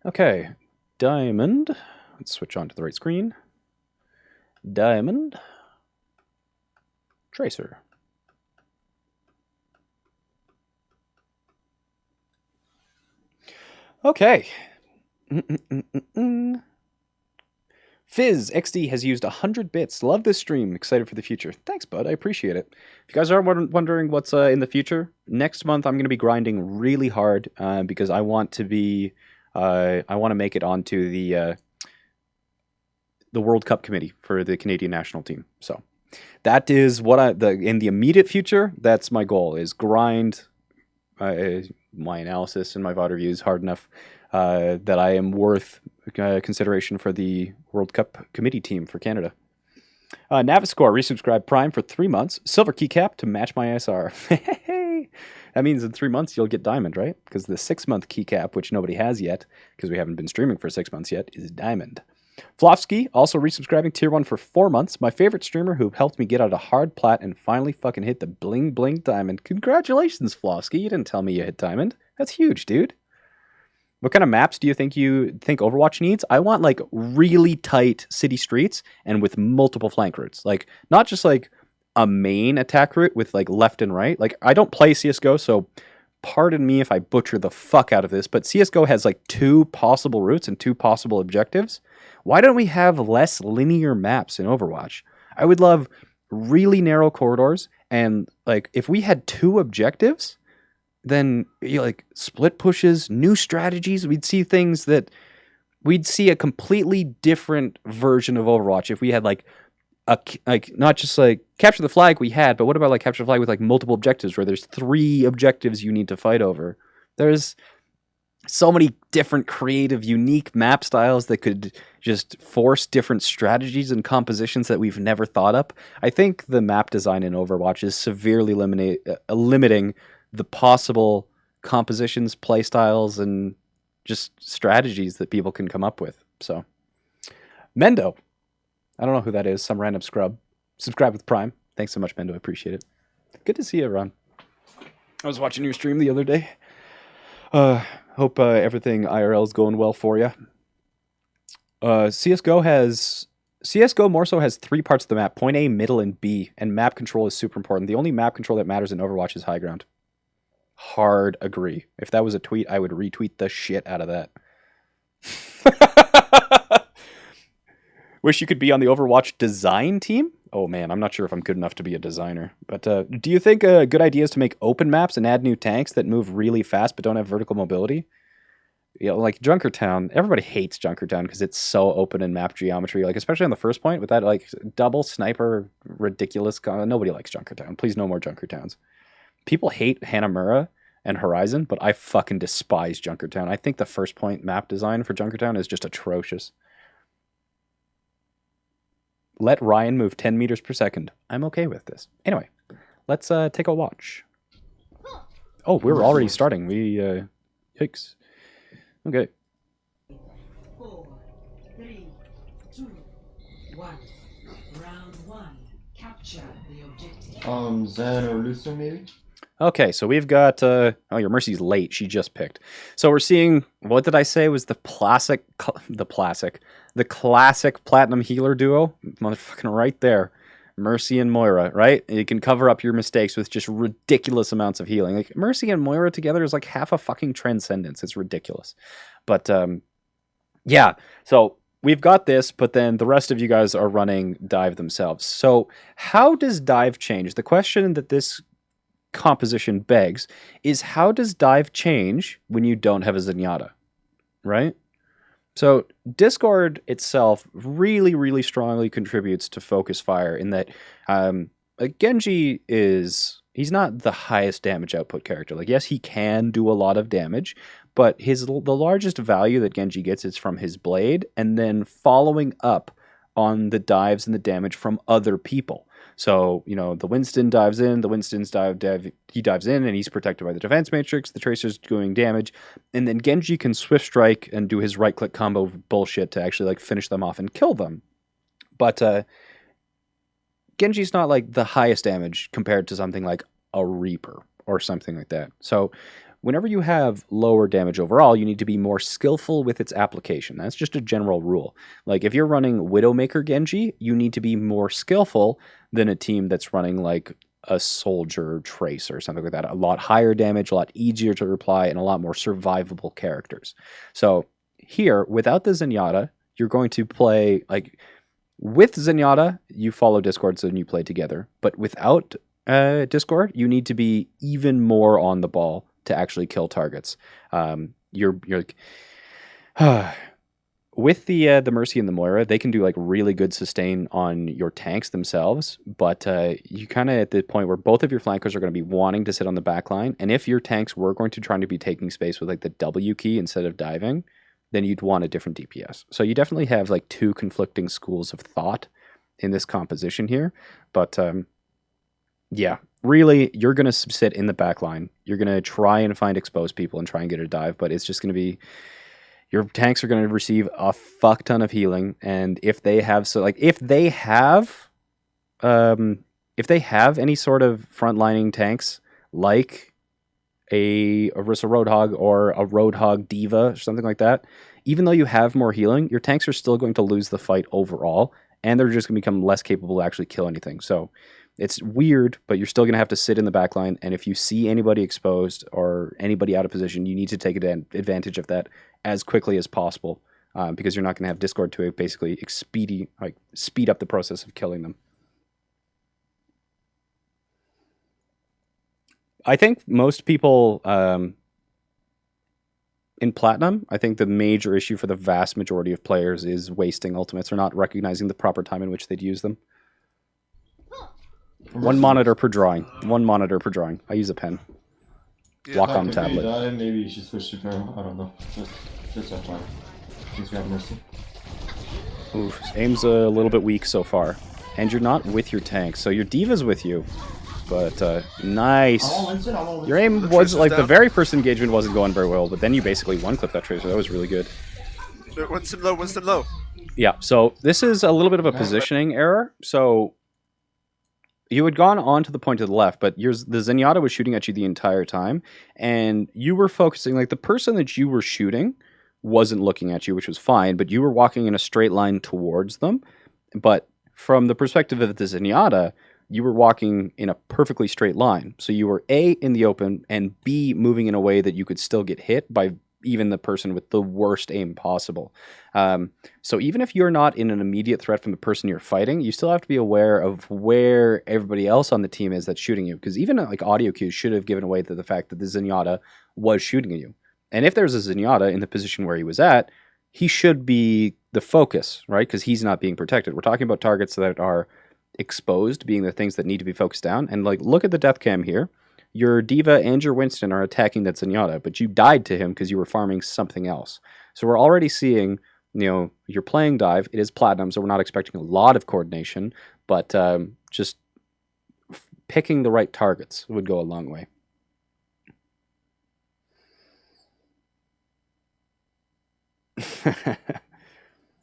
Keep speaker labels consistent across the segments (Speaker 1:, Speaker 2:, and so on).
Speaker 1: Okay, Diamond. Let's switch on to the right screen. Diamond. Tracer. Okay. Fizz XD has used 100 bits. Love this stream. Excited for the future. Thanks, bud. I appreciate it. If you guys are wondering what's in the future, next month I'm going to be grinding really hard because I want to be, I want to make it onto the World Cup committee for the Canadian national team. So that is what in the immediate future. That's my goal: is grind my analysis and my VOD reviews hard enough that I am worth consideration for the World Cup committee team for Canada. Naviscore resubscribed Prime for 3 months. Silver keycap to match my SR. That means in 3 months you'll get Diamond, right? Because the 6-month keycap, which nobody has yet, because we haven't been streaming for 6 months yet, is Diamond. Flofsky also resubscribing Tier 1 for 4 months. My favorite streamer who helped me get out of hard plat and finally fucking hit the bling bling diamond. Congratulations, Flofsky. You didn't tell me you hit diamond. That's huge, dude. What kind of maps do you think Overwatch needs? I want like really tight city streets and with multiple flank routes. Like not just like a main attack route with like left and right. Like I don't play CS:GO, so pardon me if I butcher the fuck out of this, but CS:GO has like 2 possible routes and 2 possible objectives. Why don't we have less linear maps in Overwatch? I would love really narrow corridors, and like if we had 2 objectives, then like split pushes, new strategies, we'd see things that we'd see a completely different version of Overwatch if we had like not just like capture the flag we had, but what about like capture the flag with like multiple objectives where there's 3 objectives you need to fight over? There's so many different creative unique map styles that could just force different strategies and compositions that we've never thought up. I think the map design in Overwatch is severely limiting the possible compositions, play styles, and just strategies that people can come up with. So Mendo, I don't know who that is, some random scrub. Subscribe with Prime. Thanks so much, Mendo. I appreciate it. Good to see you, Ron. I was watching your stream the other day. Hope everything IRL is going well for you. CS:GO more so has 3 parts of the map: point A, middle, and B. And map control is super important. The only map control that matters in Overwatch is high ground. Hard agree. If that was a tweet, I would retweet the shit out of that. Wish you could be on the Overwatch design team? Oh man, I'm not sure if I'm good enough to be a designer. But do you think a good idea is to make open maps and add new tanks that move really fast but don't have vertical mobility? You know, like Junkertown. Everybody hates Junkertown because it's so open in map geometry. Like especially on the first point with that like double sniper ridiculous. Nobody likes Junkertown. Please no more Junkertowns. People hate Hanamura and Horizon, but I fucking despise Junkertown. I think the first point map design for Junkertown is just atrocious. Let Ryan move 10 meters per second. I'm okay with this. Anyway, let's take a watch. Oh, we're already starting. Yikes. Okay.
Speaker 2: 4, 3, 2, 1. Round 1. Capture the objective.
Speaker 3: Zen or Luther maybe?
Speaker 1: Okay, so we've got, oh, your Mercy's late. She just picked. So we're seeing, what did I say was the classic Platinum Healer duo? Motherfucking right there. Mercy and Moira, right? You can cover up your mistakes with just ridiculous amounts of healing. Like, Mercy and Moira together is like half a fucking Transcendence. It's ridiculous. But, yeah, so we've got this, but then the rest of you guys are running Dive themselves. So how does Dive change? The question that this composition begs is how does Dive change when you don't have a Zenyatta, right? So Discord itself really, really strongly contributes to focus fire in that Genji he's not the highest damage output character. Like, yes, he can do a lot of damage, but the largest value that Genji gets is from his blade and then following up on the dives and the damage from other people. So, you know, the Winston dives in, he dives in and he's protected by the defense matrix, the Tracer's doing damage, and then Genji can swift strike and do his right-click combo bullshit to actually, like, finish them off and kill them. But Genji's not, like, the highest damage compared to something like a Reaper or something like that. So whenever you have lower damage overall, you need to be more skillful with its application. That's just a general rule. Like if you're running Widowmaker Genji, you need to be more skillful than a team that's running like a soldier trace or something like that. A lot higher damage, a lot easier to reply, and a lot more survivable characters. So here, without the Zenyatta, you're going to play like with Zenyatta, you follow Discord and you play together. But without Discord, you need to be even more on the ball to actually kill targets. You're with the Mercy and the Moira, they can do like really good sustain on your tanks themselves, but you kind of at the point where both of your flankers are going to be wanting to sit on the back line, and if your tanks were going to try to be taking space with like the W key instead of diving, then you'd want a different DPS. So you definitely have like two conflicting schools of thought in this composition here, but yeah, really, you're going to sit in the back line. You're going to try and find exposed people and try and get a dive, but it's just going to be... Your tanks are going to receive a fuck ton of healing, and if they have if they have any sort of frontlining tanks like a Orisa Roadhog or a Roadhog Diva or something like that, even though you have more healing, your tanks are still going to lose the fight overall, and they're just going to become less capable to actually kill anything. So it's weird, but you're still going to have to sit in the back line, and if you see anybody exposed or anybody out of position, you need to take advantage of that as quickly as possible, because you're not going to have Discord to basically speed up the process of killing them. I think most people in Platinum, I think the major issue for the vast majority of players is wasting ultimates or not recognizing the proper time in which they'd use them. One monitor per drawing. I use a pen.
Speaker 3: Yeah.
Speaker 1: Wacom tablet.
Speaker 3: Maybe you should switch to Pharaoh. I don't know. Just that time. Since we have Mercy.
Speaker 1: Oof, aim's a little bit weak so far. And you're not with your tank, so your Diva's with you. But, nice. Your aim was, like, the very first engagement wasn't going very well, but then you basically one-clipped that Tracer. That was really good.
Speaker 4: Winston low.
Speaker 1: Yeah, so this is a little bit of a positioning error. So you had gone on to the point to the left, but the Zenyatta was shooting at you the entire time, and you were focusing, like, the person that you were shooting wasn't looking at you, which was fine, but you were walking in a straight line towards them. But from the perspective of the Zenyatta, you were walking in a perfectly straight line. So you were A, in the open, and B, moving in a way that you could still get hit by even the person with the worst aim possible. So even if you're not in an immediate threat from the person you're fighting, you still have to be aware of where everybody else on the team is that's shooting you. Because even like audio cues should have given away to the fact that the Zenyatta was shooting at you. And if there's a Zenyatta in the position where he was at, he should be the focus, right? Because he's not being protected. We're talking about targets that are exposed being the things that need to be focused down. And like, look at the death cam here. Your Diva and your Winston are attacking that Zenyatta, but you died to him because you were farming something else. So we're already seeing, you're playing dive. It is Platinum, so we're not expecting a lot of coordination, but just picking the right targets would go a long way.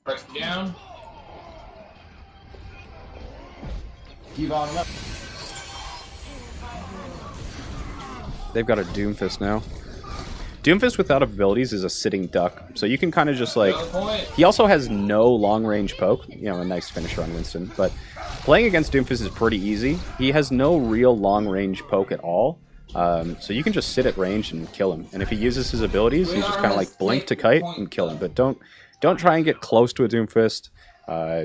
Speaker 3: Press down.
Speaker 1: They've got a Doomfist now. Doomfist without abilities is a sitting duck, so you can kind of just like... He also has no long-range poke. A nice finisher on Winston, but playing against Doomfist is pretty easy. He has no real long-range poke at all, so you can just sit at range and kill him. And if he uses his abilities, you just kind of like blink to kite and kill him. But don't try and get close to a Doomfist,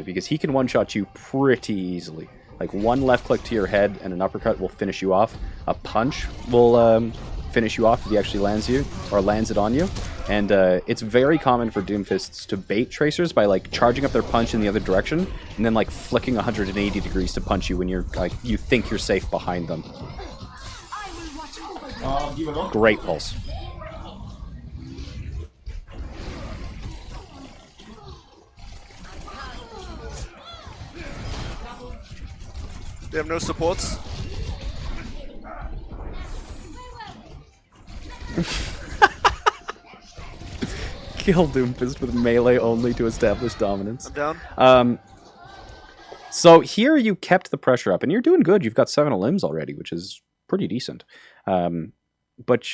Speaker 1: because he can one-shot you pretty easily. Like one left click to your head and an uppercut will finish you off. A punch will finish you off if he actually lands it on you. And it's very common for Doomfists to bait Tracers by like charging up their punch in the other direction and then like flicking 180 degrees to punch you when you're like you think you're safe behind them. Great pulse.
Speaker 4: They have no supports.
Speaker 1: Kill Doomfist with melee only to establish dominance.
Speaker 4: I'm down.
Speaker 1: So here you kept the pressure up, and you're doing good. You've got 7 limbs already, which is pretty decent. But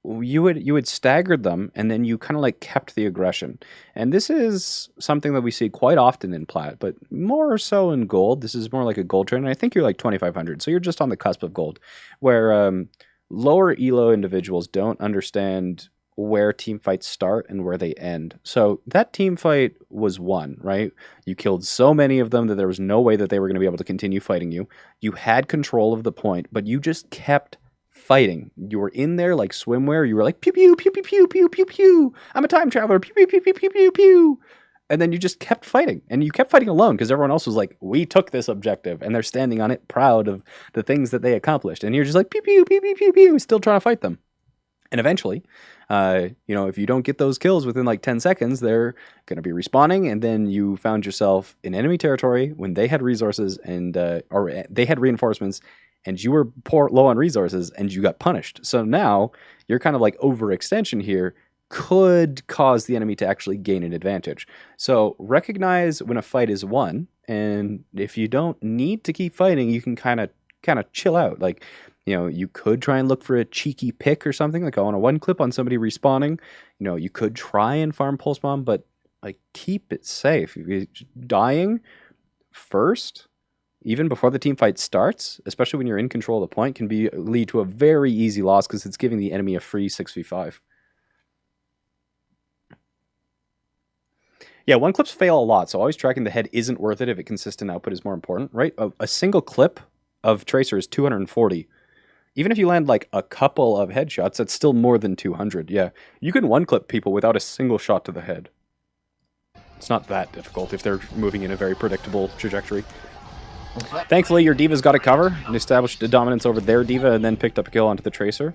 Speaker 1: you would stagger them, and then you kind of like kept the aggression. And this is something that we see quite often in plat, but more so in gold. This is more like a gold trend, and I think you're like 2500, so you're just on the cusp of gold, where lower elo individuals don't understand where team fights start and where they end. So that team fight was won, right? You killed so many of them that there was no way that they were going to be able to continue fighting you. You had control of the point, but you just kept fighting. You were in there like swimwear. You were like, pew, pew, pew, pew, pew, pew, pew, pew. I'm a time traveler. Pew, pew, pew, pew, pew, pew, pew. And then you just kept fighting. And you kept fighting alone because everyone else was like, we took this objective. And they're standing on it proud of the things that they accomplished. And you're just like, pew, pew, pew, pew, pew, pew, still trying to fight them. And eventually, if you don't get those kills within like 10 seconds, they're going to be respawning. And then you found yourself in enemy territory when they had resources and or they had reinforcements, and you were low on resources, and you got punished. So now you're kind of like overextension here could cause the enemy to actually gain an advantage. So recognize when a fight is won, and if you don't need to keep fighting, you can kind of chill out. Like, you could try and look for a cheeky pick or something, like on a one clip on somebody respawning. You could try and farm pulse bomb, but like keep it safe. Dying first, even before the team fight starts, especially when you're in control of the point, can lead to a very easy loss because it's giving the enemy a free 6v5. Yeah, one clips fail a lot, so always tracking the head isn't worth it if consistent output is more important, right? A single clip of Tracer is 240. Even if you land like a couple of headshots, that's still more than 200. Yeah, you can one clip people without a single shot to the head. It's not that difficult if they're moving in a very predictable trajectory. Thankfully, your Diva's got a cover and established a dominance over their Diva and then picked up a kill onto the Tracer.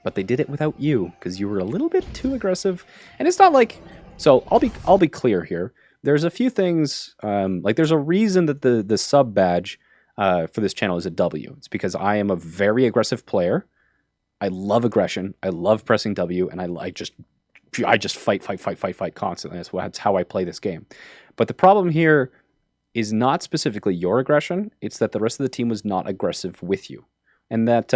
Speaker 1: But they did it without you because you were a little bit too aggressive. And it's not like... So I'll be clear here. There's a few things... like there's a reason that the sub badge for this channel is a W. It's because I am a very aggressive player. I love aggression. I love pressing W. And I just fight constantly. That's how I play this game. But the problem here is not specifically your aggression. It's that the rest of the team was not aggressive with you. And that,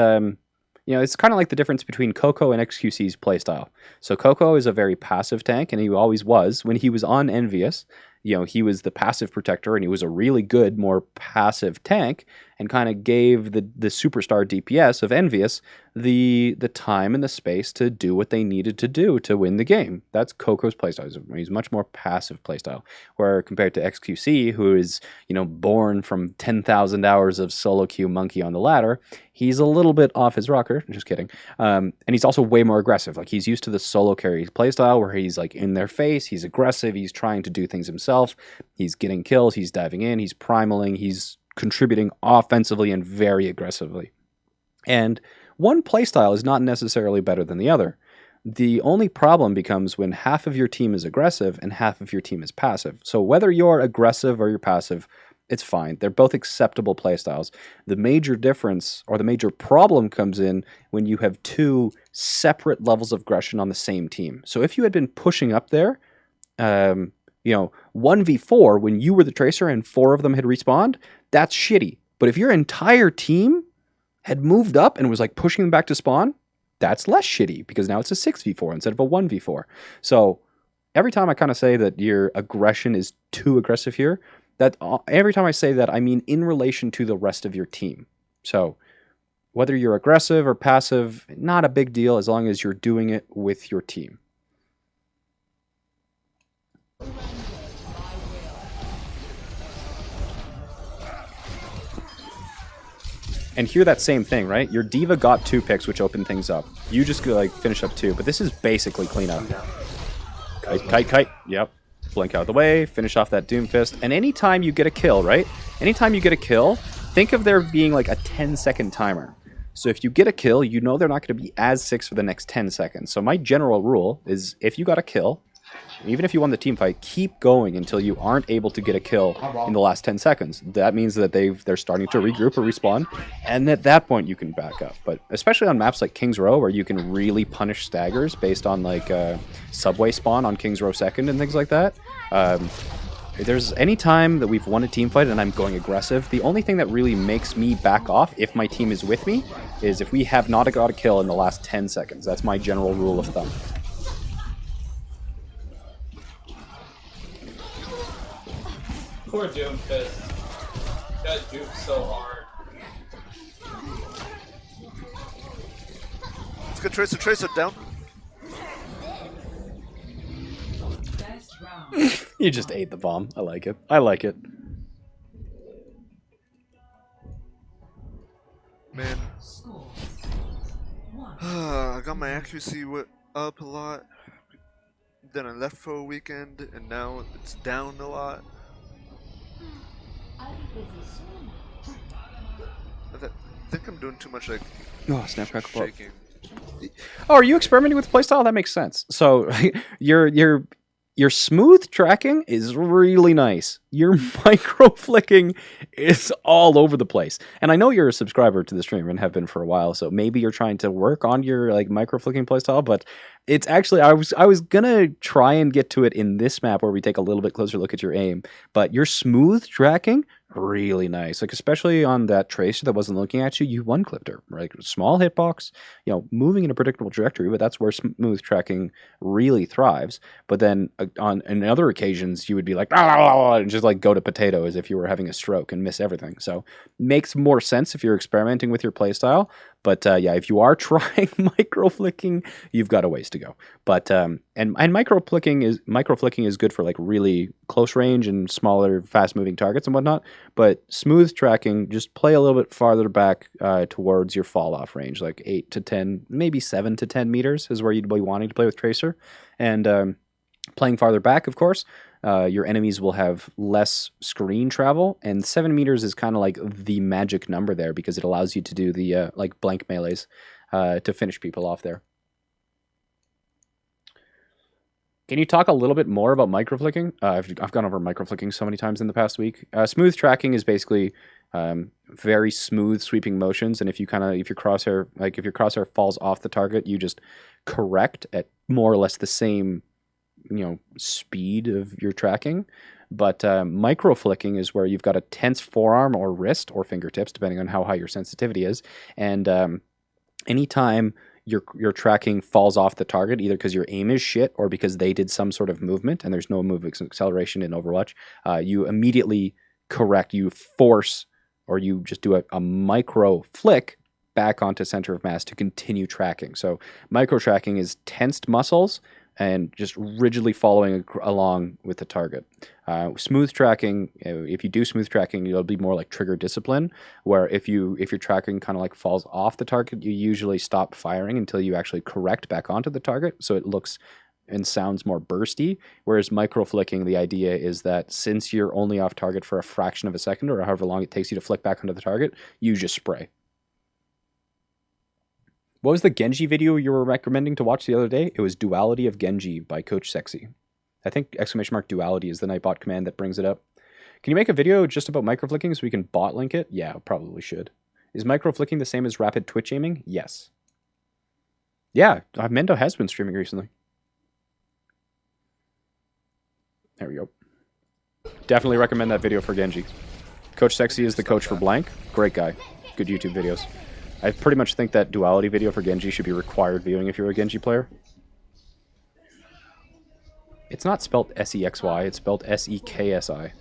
Speaker 1: it's kind of like the difference between Coco and XQC's playstyle. So Coco is a very passive tank, and he always was. When he was on Envious, he was the passive protector, and he was a really good, more passive tank, and kind of gave the superstar DPS of Envious the time and the space to do what they needed to do to win the game. That's Coco's playstyle. He's much more passive playstyle, where compared to XQC, who is born from 10,000 hours of solo queue monkey on the ladder, he's a little bit off his rocker. Just kidding. And he's also way more aggressive. Like, he's used to the solo carry playstyle where he's like in their face, he's aggressive, he's trying to do things himself, he's getting kills, he's diving in, he's primaling, he's contributing offensively and very aggressively. And one playstyle is not necessarily better than the other. The only problem becomes when half of your team is aggressive and half of your team is passive. So whether you're aggressive or you're passive, it's fine. They're both acceptable playstyles. The major difference or the major problem comes in when you have two separate levels of aggression on the same team. So if you had been pushing up there, 1v4 when you were the Tracer and 4 of them had respawned, that's shitty. But if your entire team had moved up and was like pushing them back to spawn, that's less shitty because now it's a 6v4 instead of a 1v4. So every time I kind of say that your aggression is too aggressive here, every time I say that, I mean in relation to the rest of your team. So whether you're aggressive or passive, not a big deal as long as you're doing it with your team. And here that same thing, right? Your Diva got 2 picks, which opened things up. You just like finish up 2, but this is basically cleanup. Kite. Yep. Blink out of the way, finish off that Doomfist. And anytime you get a kill, right? Anytime you get a kill, think of there being like a 10-second timer. So if you get a kill, you know they're not going to be as 6 for the next 10 seconds. So my general rule is if you got a kill, even if you won the team fight, keep going until you aren't able to get a kill in the last 10 seconds. That means that they're starting to regroup or respawn, and at that point you can back up. But especially on maps like King's Row, where you can really punish staggers based on like subway spawn on King's Row 2nd and things like that, If there's any time that we've won a team fight and I'm going aggressive, the only thing that really makes me back off if my team is with me is if we have not got a kill in the last 10 seconds. That's my general rule of thumb.
Speaker 5: Poor Doomfist. Got duped so hard.
Speaker 4: Let's get Tracer down.
Speaker 2: Best round.
Speaker 1: You just ate the bomb. I like it. I like it.
Speaker 4: Man.
Speaker 2: Score. 1.
Speaker 4: I got my accuracy up a lot. Then I left for a weekend, and now it's down a lot. I think I'm doing too much like shaking.
Speaker 1: Oh, are you experimenting with playstyle? That makes sense. So your smooth tracking is really nice. Your micro flicking is all over the place. And I know you're a subscriber to the stream and have been for a while, so maybe you're trying to work on your like micro flicking playstyle, but it's actually I was gonna try and get to it in this map where we take a little bit closer look at your aim, but your smooth tracking really nice. Like especially on that tracer that wasn't looking at you, you one clipped her. Like small hitbox, you know, moving in a predictable trajectory, but that's where smooth tracking really thrives. But then on other occasions you would be like and just like go to potato as if you were having a stroke and miss everything. So makes more sense if you're experimenting with your playstyle. But yeah, if you are trying micro flicking, you've got a ways to go. But and micro flicking is good for like really close range and smaller, fast moving targets and whatnot. But smooth tracking, just play a little bit farther back towards your fall off range, like 8 to 10, maybe 7 to 10 meters is where you'd be wanting to play with Tracer. And playing farther back, of course, your enemies will have less screen travel, and 7 meters is kind of like the magic number there because it allows you to do the like blank melees to finish people off there. Can you talk a little bit more about microflicking? I've gone over microflicking so many times in the past week. Smooth tracking is basically very smooth sweeping motions, and if your crosshair falls off the target, you just correct at more or less the same speed of your tracking. But micro flicking is where you've got a tense forearm or wrist or fingertips, depending on how high your sensitivity is. And anytime your tracking falls off the target, either because your aim is shit or because they did some sort of movement, and there's no move acceleration in Overwatch, you immediately correct, you force, or you just do a micro flick back onto center of mass to continue tracking. So micro tracking is tensed muscles and just rigidly following along with the target. Smooth tracking, if you do smooth tracking, it'll be more like trigger discipline, where if your tracking kind of like falls off the target, you usually stop firing until you actually correct back onto the target, so it looks and sounds more bursty. Whereas micro flicking, the idea is that since you're only off target for a fraction of a second or however long it takes you to flick back onto the target, you just spray. What was the Genji video you were recommending to watch the other day? It was Duality of Genji by Coach Sexy. I think !duality is the Nightbot command that brings it up. Can you make a video just about microflicking so we can bot link it? Yeah, probably should. Is microflicking the same as rapid Twitch aiming? Yes. Yeah, Mendo has been streaming recently. There we go. Definitely recommend that video for Genji. Coach Sexy is the coach for Blank. Great guy. Good YouTube videos. I pretty much think that Duality video for Genji should be required viewing if you're a Genji player. It's not spelled S-E-X-Y, it's spelled S-E-K-S-I.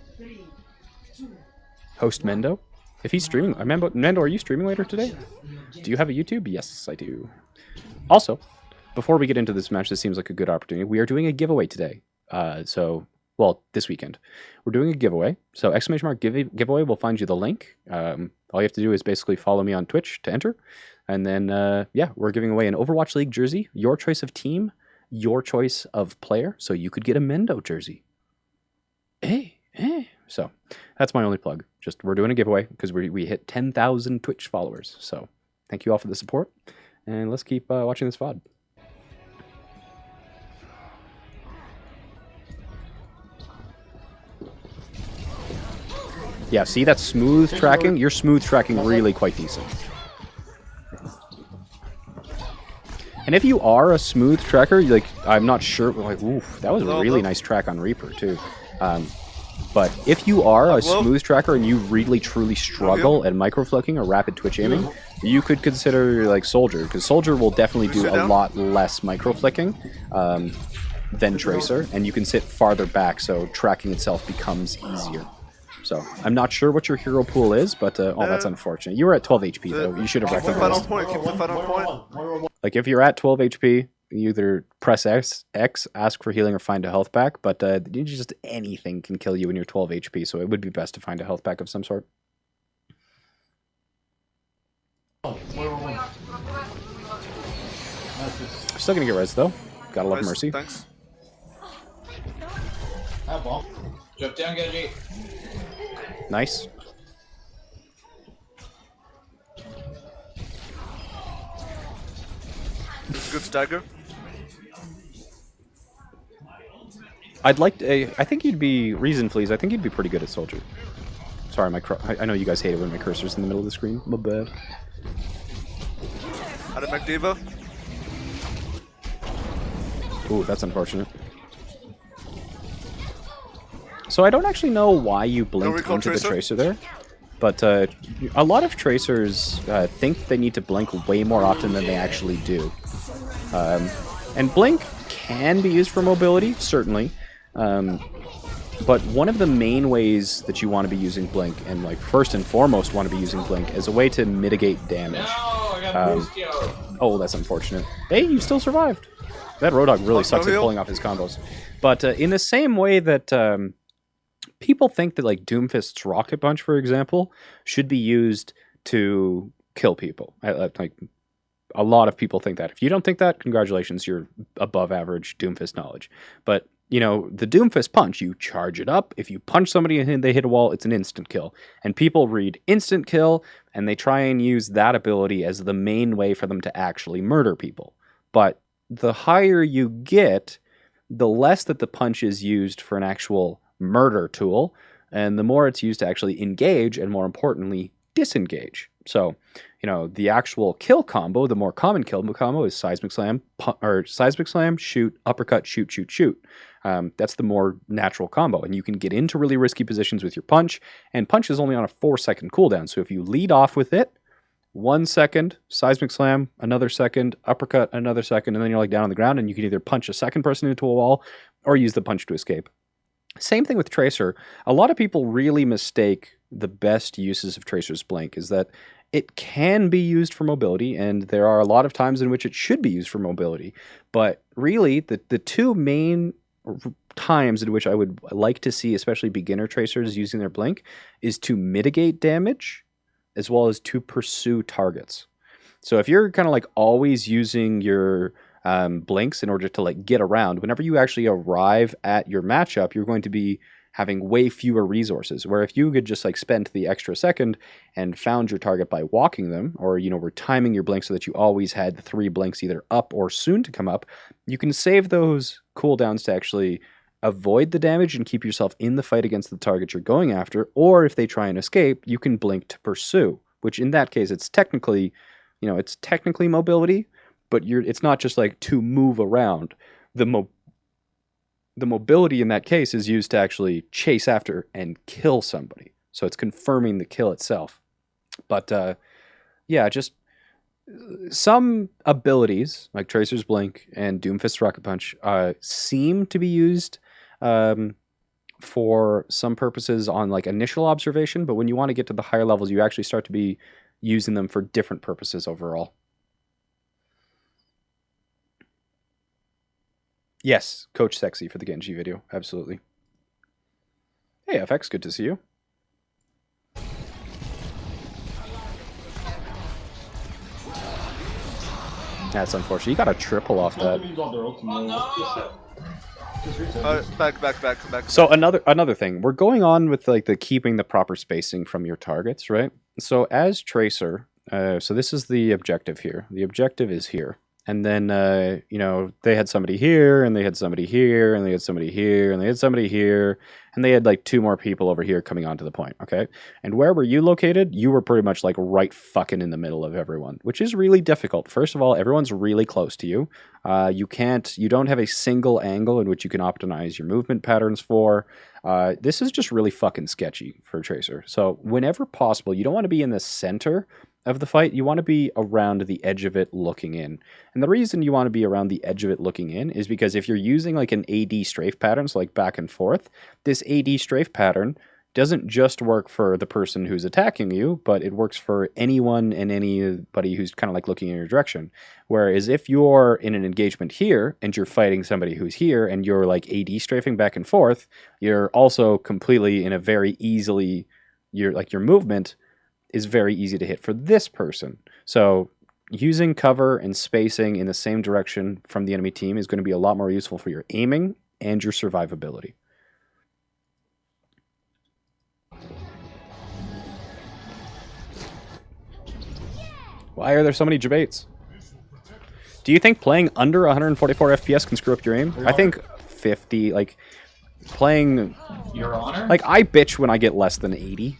Speaker 1: Host Mendo? If he's streaming, Mendo, are you streaming later today? Do you have a YouTube? Yes, I do. Also, before we get into this match, this seems like a good opportunity. We are doing a giveaway today. Well, this weekend. We're doing a giveaway. So !giveaway will find you the link. All you have to do is basically follow me on Twitch to enter. And then, yeah, we're giving away an Overwatch League jersey. Your choice of team, your choice of player. So you could get a Mendo jersey. So that's my only plug. Just we're doing a giveaway because we hit 10,000 Twitch followers. So thank you all for the support. And let's keep watching this VOD. Yeah, see that smooth tracking? Your smooth tracking really quite decent. And if you are a smooth tracker, like I'm not sure, like oof, that was a really nice track on Reaper too. But if you are a
Speaker 4: Well-
Speaker 1: smooth tracker and you really truly struggle at microflicking or rapid twitch aiming, you could consider like Soldier, because Soldier will definitely do
Speaker 4: sit
Speaker 1: a
Speaker 4: down?
Speaker 1: lot less microflicking than Tracer, and you can sit farther back, so tracking itself becomes easier. So I'm not sure what your hero pool is, but oh, that's unfortunate. You were at 12 HP though. You should have
Speaker 4: Keep the final
Speaker 1: recognized.
Speaker 4: point. Keep the final point.
Speaker 1: Like if you're at 12 HP, you either press X, ask for healing, or find a health pack. But just anything can kill you when you're 12 HP, so it would be best to find a health pack of some sort. Still gonna get res though. Gotta love
Speaker 4: Nice,
Speaker 1: Mercy.
Speaker 4: Thanks.
Speaker 5: Jump down, Genji.
Speaker 1: Nice.
Speaker 4: Good stagger.
Speaker 1: I'd like to, I think you'd be Reason Fleas. I think you'd be pretty good at Soldier. Sorry, I know you guys hate it when my cursor's in the middle of the screen. My bad.
Speaker 4: Out of McDiva.
Speaker 1: Ooh, that's unfortunate. So I don't actually know why you blinked
Speaker 4: recall
Speaker 1: into the
Speaker 4: Tracer?
Speaker 1: Tracer there, but a lot of Tracers think they need to blink way more often than they actually do. And blink can be used for mobility, certainly, but one of the main ways that you want to be using blink, and like first and foremost want to be using blink, is a way to mitigate damage.
Speaker 5: No, I got boost yo.
Speaker 1: Oh, that's unfortunate. Hey, you still survived. That Roadhog really sucks at
Speaker 4: heal.
Speaker 1: pulling off his combos. But in the same way that people think that like Doomfist's Rocket Punch, for example, should be used to kill people. Like a lot of people think that. If you don't think that, congratulations, you're above average Doomfist knowledge. But you know, the Doomfist punch, you charge it up. If you punch somebody and they hit a wall, it's an instant kill. And people read instant kill, and they try and use that ability as the main way for them to actually murder people. But the higher you get, the less that the punch is used for an actual murder tool, and the more it's used to actually engage, and more importantly, disengage. So, you know, the actual kill combo, the more common kill combo is Seismic Slam, shoot, uppercut, shoot, shoot, shoot. That's the more natural combo, and you can get into really risky positions with your punch, and punch is only on a 4-second cooldown, so if you lead off with it, 1 second, Seismic Slam, another second, uppercut, another second, and then you're like down on the ground, and you can either punch a second person into a wall, or use the punch to escape. Same thing with Tracer. A lot of people really mistake the best uses of Tracer's blink is that it can be used for mobility, and there are a lot of times in which it should be used for mobility. But really, the two main times in which I would like to see, especially beginner Tracers using their blink, is to mitigate damage as well as to pursue targets. So if you're kind of like always using your blinks in order to like get around, whenever you actually arrive at your matchup, you're going to be having way fewer resources, where if you could just like spend the extra second and found your target by walking them, or you know, were timing your blink so that you always had the 3 blinks either up or soon to come up, you can save those cooldowns to actually avoid the damage and keep yourself in the fight against the target you're going after. Or if they try and escape, you can blink to pursue, which in that case it's technically, you know, it's technically mobility, but it's not just like to move around. The mobility in that case is used to actually chase after and kill somebody. So it's confirming the kill itself. But yeah, just some abilities like Tracer's Blink and Doomfist's Rocket Punch seem to be used for some purposes on like initial observation, but when you want to get to the higher levels, you actually start to be using them for different purposes overall. Yes, Coach Sexy for the Genji video. Absolutely. Hey, FX, good to see you. That's unfortunate. You got a triple off that.
Speaker 5: Oh no!
Speaker 4: Back.
Speaker 1: So another thing, we're going on with like the keeping the proper spacing from your targets, right? So as Tracer, so this is the objective here. The objective is here. And then, you know, they had somebody here, and they had somebody here, and they had somebody here, and they had somebody here, and they had like 2 more people over here coming onto the point, okay? And where were you located? You were pretty much like right fucking in the middle of everyone, which is really difficult. First of all, everyone's really close to you. You don't have a single angle in which you can optimize your movement patterns for. This is just really fucking sketchy for Tracer. So whenever possible, you don't want to be in the center of the fight. You want to be around the edge of it looking in. And the reason you want to be around the edge of it looking in is because if you're using like an AD strafe pattern, so like back and forth, this AD strafe pattern doesn't just work for the person who's attacking you, but it works for anyone and anybody who's kind of like looking in your direction. Whereas if you're in an engagement here and you're fighting somebody who's here and you're like AD strafing back and forth, you're also completely in a very easily, your movement is very easy to hit for this person. So using cover and spacing in the same direction from the enemy team is going to be a lot more useful for your aiming and your survivability. Why are there so many debates? Do you think playing under 144 FPS can screw up your aim? I think 50, like playing...
Speaker 5: Your Honor?
Speaker 1: Like I bitch when I get less than 80.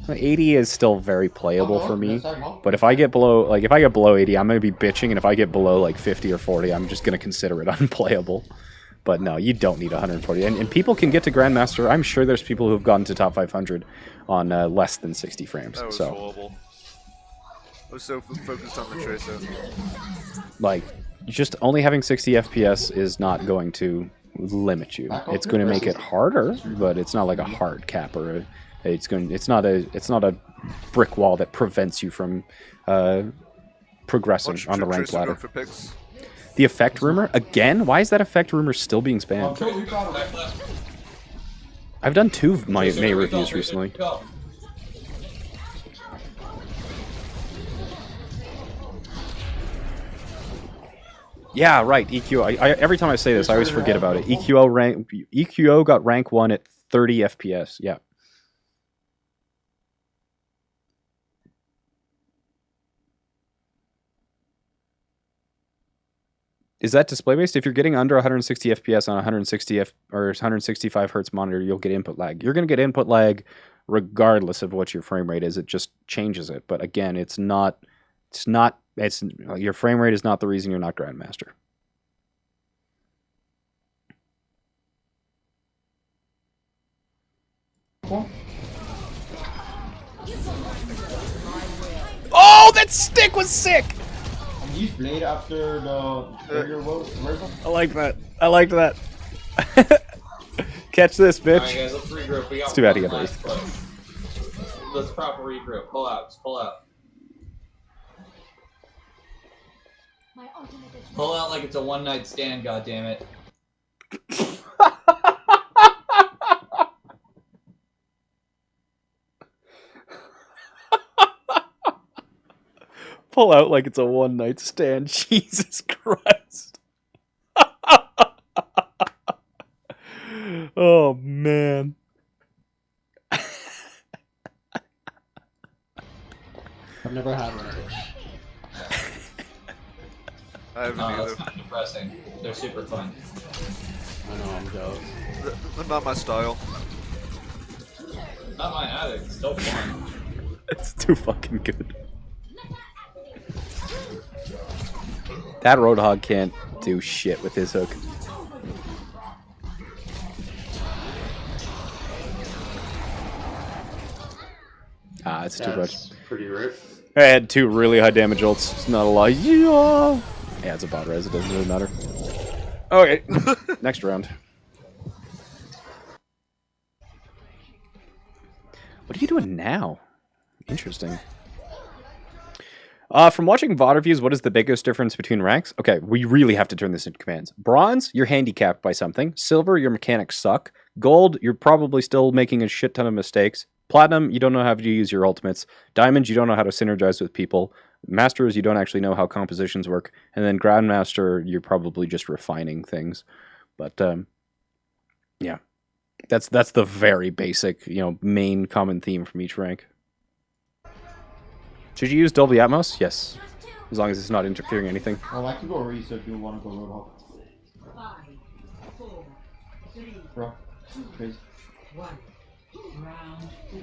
Speaker 1: 80 is still very playable for me, but if I get below, like if I get below 80, I'm going to be bitching, and if I get below like 50 or 40, I'm just going to consider it unplayable. But no, you don't need 140, and people can get to Grandmaster. I'm sure there's people who've gotten to top 500 on less than 60 frames.
Speaker 4: That was
Speaker 1: so
Speaker 4: horrible. I was so focused on the Tracer.
Speaker 1: like, just only having 60 FPS is not going to limit you. It's going to make it harder, but it's not like a hard cap or a... It's not a brick wall that prevents you from progressing on the ranked ladder.
Speaker 4: For picks.
Speaker 1: The effect rumor again? Why is that effect rumor still being spammed? I've done 2 of my May reviews recently. Yeah, right. EQO. Every time I say this, I always forget about it. EQO got rank 1 at 30 FPS. Yeah. Is that display based? If you're getting under 160 FPS on 165 hertz monitor, you'll get input lag. You're going to get input lag regardless of what your frame rate is. It just changes it. But again, your frame rate is not the reason you're not Grandmaster. Oh, that stick was sick!
Speaker 3: Use blade after the trigger word.
Speaker 1: I like that. I liked that. Catch this, bitch.
Speaker 5: Alright, guys, let's regroup. We got
Speaker 1: It's too bad to
Speaker 5: one
Speaker 1: get
Speaker 5: last play. Let's proper regroup. Pull out. Just pull out. Pull out like it's a one-night stand, goddammit.
Speaker 1: Pull out like it's a one-night stand. Jesus Christ. Oh, man.
Speaker 6: I've never had one.
Speaker 4: I haven't
Speaker 5: Oh,
Speaker 4: either.
Speaker 5: that's kind of depressing. They're super fun.
Speaker 6: I know, I'm jealous.
Speaker 4: They're not my style.
Speaker 5: Not mine either. It's still fun.
Speaker 1: It's too fucking good. That Roadhog can't do shit with his hook. Ah, it's too much.
Speaker 6: Pretty rare.
Speaker 1: I had 2 really high damage ults. It's not a lot. Yeah, it's a bot res. It doesn't really matter. Okay, next round. What are you doing now? Interesting. From watching VOD reviews, what is the biggest difference between ranks? Okay, we really have to turn this into commands. Bronze, you're handicapped by something. Silver, your mechanics suck. Gold, you're probably still making a shit ton of mistakes. Platinum, you don't know how to use your ultimates. Diamond, you don't know how to synergize with people. Masters, you don't actually know how compositions work. And then Grandmaster, you're probably just refining things. But, yeah. That's the very basic, main common theme from each rank. Should you use Dolby Atmos? Yes. as long as it's not interfering anything.
Speaker 3: Well, I can go Orisa if you want to go Roadhog.
Speaker 2: 5, 4, 3,
Speaker 3: Bro, crazy.
Speaker 2: 1. Round 3.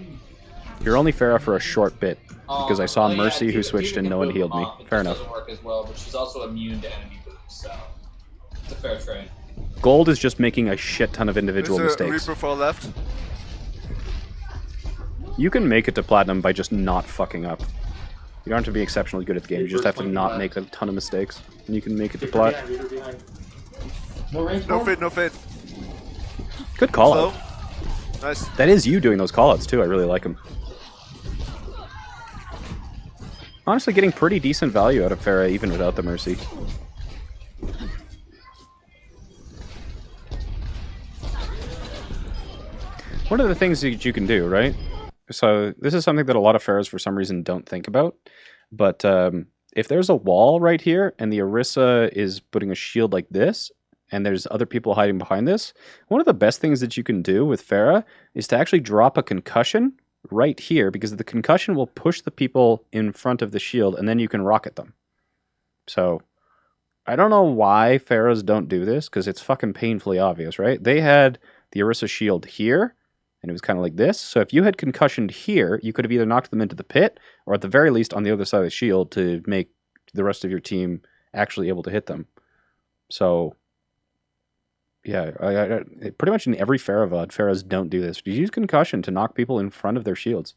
Speaker 1: You're only Pharah for a short bit, because I saw
Speaker 5: yeah,
Speaker 1: Mercy who
Speaker 5: Diva-
Speaker 1: switched
Speaker 5: Diva
Speaker 1: and
Speaker 5: can
Speaker 1: no one
Speaker 5: move
Speaker 1: healed
Speaker 5: them
Speaker 1: me.
Speaker 5: off. It
Speaker 1: Fair
Speaker 5: just
Speaker 1: enough.
Speaker 5: doesn't work as well, but she's also immune to enemy boosts, so it's a fair trade.
Speaker 1: Gold is just making a shit ton of individual
Speaker 4: There's a
Speaker 1: mistakes.
Speaker 4: Reaper far left.
Speaker 1: You can make it to platinum by just not fucking up. You don't have to be exceptionally good at the game. You just have to not make a ton of mistakes, and you can make it to plat.
Speaker 3: No range.
Speaker 4: No
Speaker 3: bro?
Speaker 4: fade, no fade.
Speaker 1: Good call
Speaker 4: Slow.
Speaker 1: out.
Speaker 4: Nice.
Speaker 1: That is you doing those call outs too. I really like them. Honestly, getting pretty decent value out of Pharah even without the Mercy. One of the things that you can do, right? So this is something that a lot of Pharaohs for some reason don't think about. But if there's a wall right here and the Orisa is putting a shield like this, and there's other people hiding behind this, one of the best things that you can do with Pharah is to actually drop a concussion right here, because the concussion will push the people in front of the shield, and then you can rocket them. So I don't know why Pharaohs don't do this, because it's fucking painfully obvious, right? They had the Orisa shield here, and it was kind of like this. So if you had concussioned here, you could have either knocked them into the pit, or at the very least on the other side of the shield to make the rest of your team actually able to hit them. So yeah, pretty much in every Pharah VOD, Pharaohs don't do this. You use concussion to knock people in front of their shields.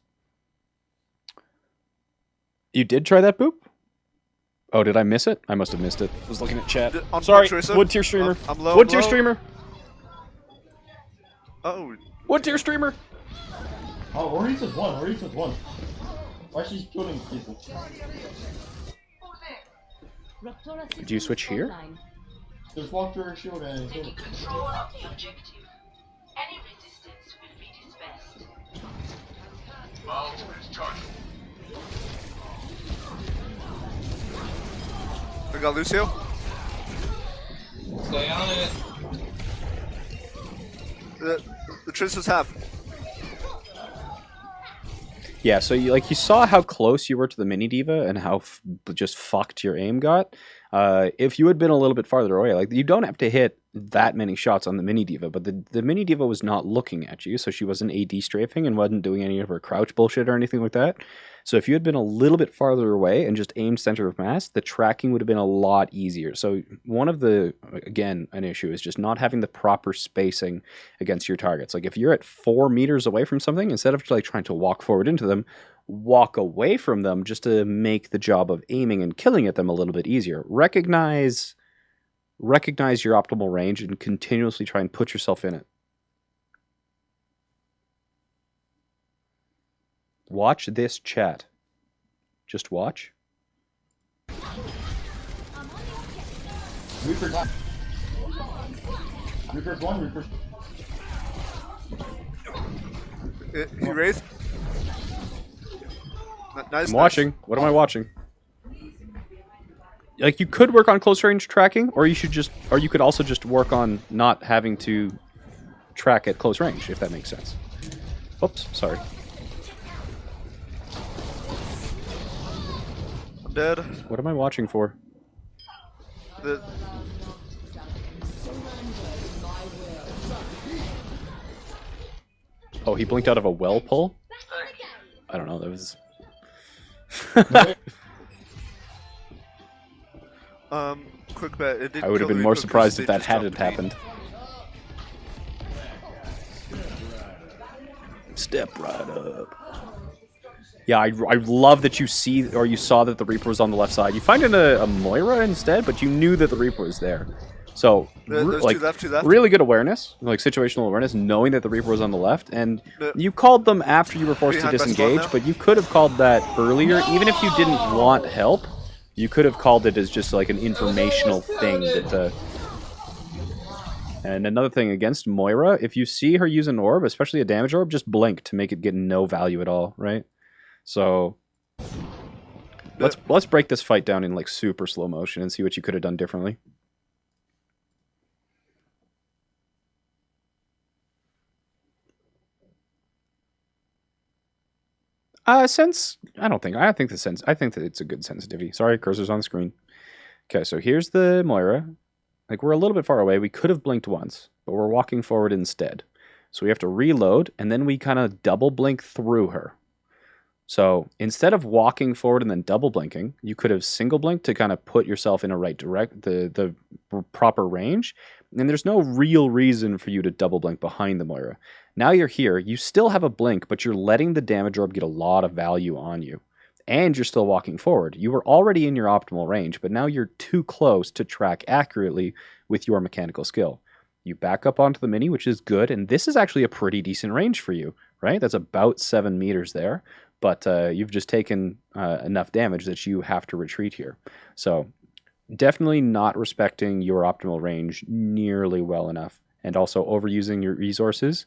Speaker 1: You did try that, Boop? Oh, did I miss it? I must have missed it. I was looking at chat.
Speaker 4: On
Speaker 1: Sorry,
Speaker 4: Tracer.
Speaker 1: Wood tier streamer.
Speaker 4: I'm low.
Speaker 1: Wood tier
Speaker 4: low.
Speaker 1: streamer.
Speaker 4: Oh,
Speaker 1: Wood tier streamer.
Speaker 3: Oh, Orisa's one. Orisa's one. Why is she killing people?
Speaker 1: Did you switch here?
Speaker 3: Just walk through her shield and kill her.
Speaker 7: Control of the objective. Any resistance will be dispersed.
Speaker 4: we got Lucio.
Speaker 5: Stay on it.
Speaker 4: The Tracer's half.
Speaker 1: Yeah, so you saw how close you were to the mini diva and how just fucked your aim got. If you had been a little bit farther away, like you don't have to hit that many shots on the mini diva, but the mini diva was not looking at you, so she wasn't AD strafing and wasn't doing any of her crouch bullshit or anything like that. So if you had been a little bit farther away and just aimed center of mass, the tracking would have been a lot easier. So one of the, again, an issue is just not having the proper spacing against your targets. Like if you're at 4 meters away from something, instead of like trying to walk forward into them, walk away from them just to make the job of aiming and killing at them a little bit easier. Recognize your optimal range and continuously try and put yourself in it. Watch this chat. Just watch.
Speaker 3: Reaper's top. Reaper's one. Reaper's.
Speaker 4: He raised. Nice.
Speaker 1: I'm watching. What am I watching? Like you could work on close range tracking, or you could also just work on not having to track at close range, if that makes sense. Oops, sorry.
Speaker 4: I'm dead.
Speaker 1: What am I watching for?
Speaker 4: The,
Speaker 1: Oh, he blinked out of a well pull? I don't know, that was...
Speaker 4: quick bet. It didn't
Speaker 1: I would have
Speaker 4: kill
Speaker 1: been
Speaker 4: the
Speaker 1: more
Speaker 4: Reaper
Speaker 1: surprised
Speaker 4: because
Speaker 1: if
Speaker 4: they
Speaker 1: that
Speaker 4: just
Speaker 1: hadn't
Speaker 4: jumped
Speaker 1: happened. Step right up. Yeah, I love that you saw that the Reaper was on the left side. You find it a Moira instead, but you knew that the Reaper was there. So,
Speaker 4: There's
Speaker 1: like,
Speaker 4: two left.
Speaker 1: really good awareness, like situational awareness, knowing that the Reaper was on the left, and you called them after you were forced to
Speaker 4: Behind best
Speaker 1: disengage,
Speaker 4: one now.
Speaker 1: but you could have called that earlier, even if you didn't want help. You could have called it as just like an informational thing that. And another thing against Moira, if you see her use an orb, especially a damage orb, just blink to make it get no value at all, right? So let's break this fight down in like super slow motion and see what you could have done differently. Sense. I think the sense. I think that it's a good sensitivity. Sorry, cursor's on the screen. Okay, so here's the Moira. Like, we're a little bit far away. We could have blinked once, but we're walking forward instead. So we have to reload, and then we kind of double blink through her. So instead of walking forward and then double blinking, you could have single blinked to kind of put yourself in a the proper range. And there's no real reason for you to double blink behind the Moira. Now you're here, you still have a blink, but you're letting the damage orb get a lot of value on you. And you're still walking forward. You were already in your optimal range, but now you're too close to track accurately with your mechanical skill. You back up onto the mini, which is good, and this is actually a pretty decent range for you, right? That's about 7 meters there, but you've just taken enough damage that you have to retreat here. So definitely not respecting your optimal range nearly well enough, and also overusing your resources.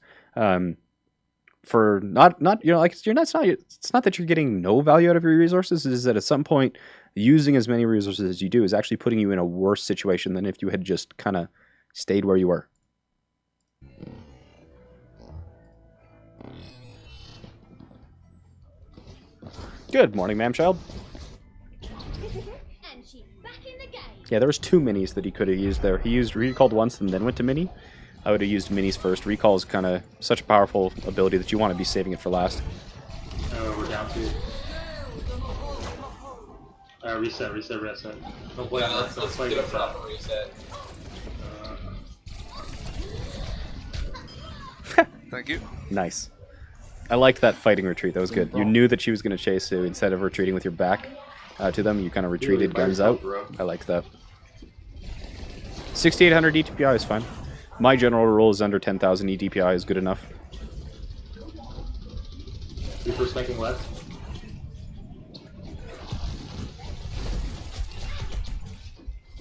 Speaker 1: For not like it's not that you're getting no value out of your resources. It is that at some point using as many resources as you do is actually putting you in a worse situation than if you had just kind of stayed where you were. Good morning, ma'am child.
Speaker 8: And she's back in the game.
Speaker 1: Yeah, there was 2 minis that he could have used there. He used recalled once and then went to mini. I would have used minis first. Recall is kind of such a powerful ability that you want to be saving it for last.
Speaker 9: We're down 2. Reset. Don't play
Speaker 5: Yeah, let's
Speaker 9: play
Speaker 5: get a
Speaker 9: reset.
Speaker 5: proper reset.
Speaker 4: Thank you.
Speaker 1: Nice. I liked that fighting retreat. That was good. You knew that she was going to chase you. Instead of retreating with your back to them, you kind of retreated guns out. I like that. 6,800 EDPI is fine. My general rule is under 10,000 EDPI is good enough.
Speaker 9: Reaper's flanking left.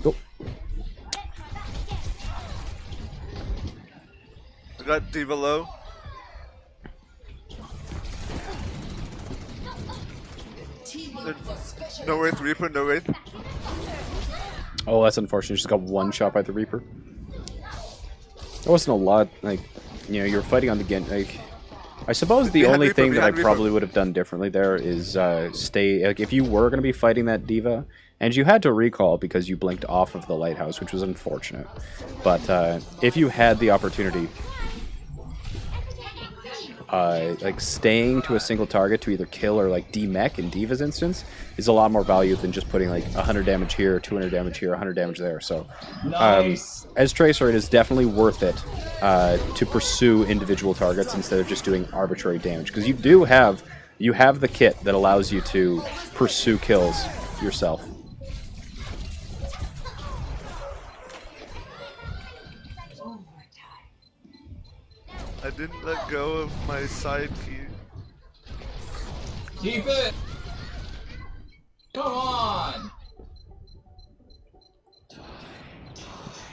Speaker 1: Go.
Speaker 4: I got Diva low. No Wraith Reaper, no Wraith.
Speaker 1: Oh, that's unfortunate. Just got one shot by the Reaper. There wasn't a lot, like, you know, you're fighting on the Gen. Like, I suppose the only thing that I probably would have done differently there is stay. Like, if you were going to be fighting that Diva, and you had to recall because you blinked off of the lighthouse, which was unfortunate. But if you had the opportunity, like staying to a single target to either kill or like demech in Diva's instance is a lot more value than just putting like 100 damage here, 200 damage here, 100 damage there. So
Speaker 5: Nice.
Speaker 1: as Tracer, it is definitely worth it to pursue individual targets instead of just doing arbitrary damage, because you have the kit that allows you to pursue kills yourself.
Speaker 4: I didn't let go of my side key.
Speaker 5: Keep it! Come on!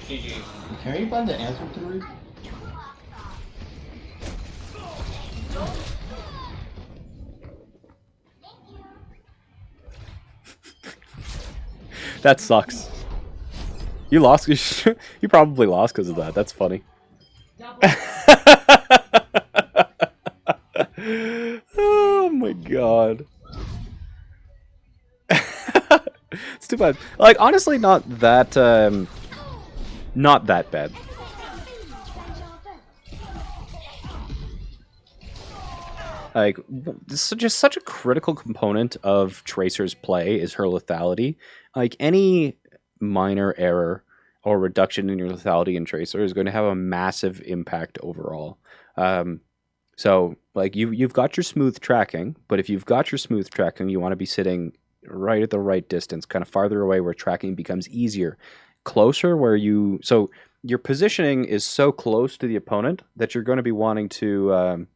Speaker 5: GG.
Speaker 3: Can we find the answer to read?
Speaker 1: That sucks. You lost. You probably lost because of that. That's funny. Oh my god. It's too bad. Like, honestly, not that bad. Like, just such a critical component of Tracer's play is her lethality. Like, any minor error or reduction in your lethality in Tracer is going to have a massive impact overall. So, like, you've got your smooth tracking, but if you've got your smooth tracking, you want to be sitting right at the right distance, kind of farther away where tracking becomes easier. Closer where so your positioning is so close to the opponent that you're going to be wanting to,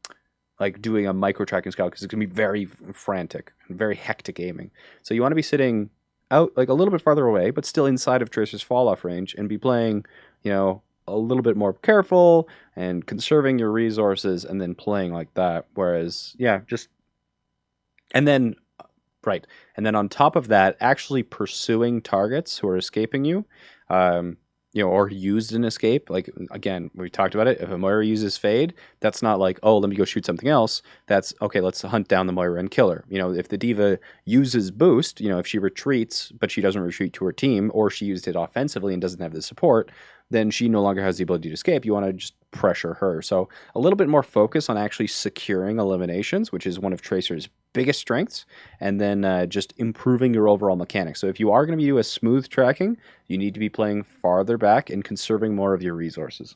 Speaker 1: like, doing a micro tracking scout, because it's going to be very frantic and very hectic aiming. So you want to be sitting out, like, a little bit farther away, but still inside of Tracer's fall-off range, and be playing, you know, a little bit more careful and conserving your resources, and then playing like that. Whereas, yeah, just... And then, right, and then on top of that, actually pursuing targets who are escaping you. or used an escape. Like, again, we talked about it. If a Moira uses Fade, that's not like, oh, let me go shoot something else. That's, okay, let's hunt down the Moira and kill her. If the diva uses boost, if she retreats, but she doesn't retreat to her team, or she used it offensively and doesn't have the support, then she no longer has the ability to escape. You want to just pressure her. So a little bit more focus on actually securing eliminations, which is one of Tracer's biggest strengths, and then just improving your overall mechanics. So if you are going to be doing a smooth tracking, you need to be playing farther back and conserving more of your resources.